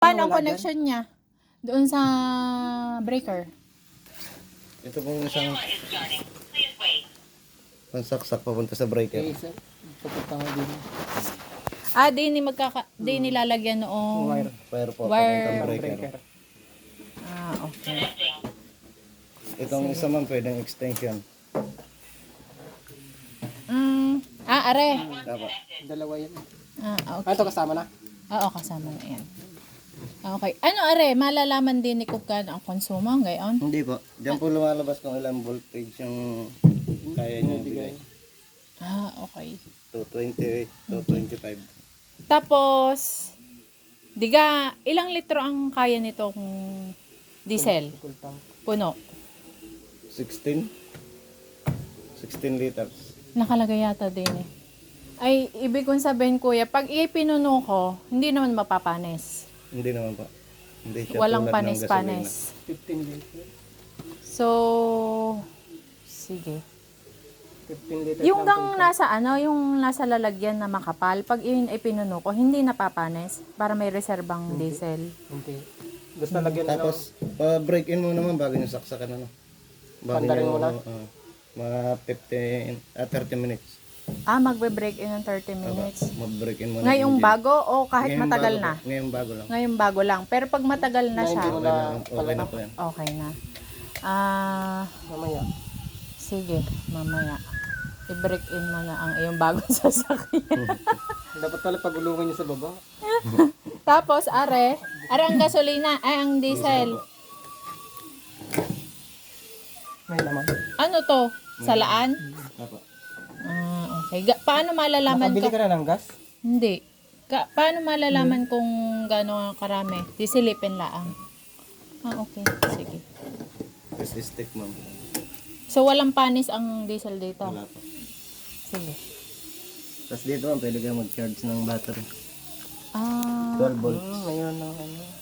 Paano ang connection niya? Doon sa breaker. Ito pong isang pansaksak papunta sa breaker. Isa, papunta nga din. Di nilalagyan noong Wire. Wire po, Wire. papuntang breaker. Breaker. okay. Itong isa man pwedeng extension. Are. Dapat. Dalawa yan. Okay. Ito kasama na. Oo, kasama na yan. Okay. Ano, are, malalaman din ni kung gaano ang konsumo, gayon? Hindi po. Diyan po lumalabas kung ilang voltage yung kaya niyo bigay. Okay. 220, 225. Tapos, diga, ilang litro ang kaya nitong diesel? Full tank. Puno. 16? 16 liters. Nakalagay yata din eh. Ay, ibig kong sabihin, kuya, pag ipinuno ko, hindi naman mapapanis. Hindi naman po. Hindi siya Walang tulad ng panis-panis. 15 liters. So, sige. 15 liters. Yung lang gang full tank. nasa yung nasa lalagyan na makapal, pag yun ay pinuno ko, hindi napapanis para may reserbang diesel. Hindi. Basta lagyan na lang. Tapos, break in mo naman bago nyo saksakan. Pandarin mo na? Mga 30 minutes. Magbe-break in ng 30 minutes. Mag-break in mo na. Ngayong engine. bago o kahit Ngayong matagal bago na? po. Ngayong bago lang. Ngayong bago lang. Pero pag matagal na siya, hindi mo Okay na po yan. okay na. Mamaya. Sige, mamaya. I-break in mo na ang iyong bagong sasakyan. Dapat pala pagulungan niyo sa baba. Tapos, are ang gasolina, ang diesel. May laman. Ano to? Salaan? Apo. Okay. Paano malalaman Nakabili ko? ka na ng gas? Hindi. Paano malalaman kung gaano karami? Sisilipin laang. Okay. Sige. This is stick ma'am. So, walang panis ang diesel dito? Wala po. Sige. Tapos dito ma'am, pwede kayo mag-charge ng battery. 12 volts. Mayroon na ano.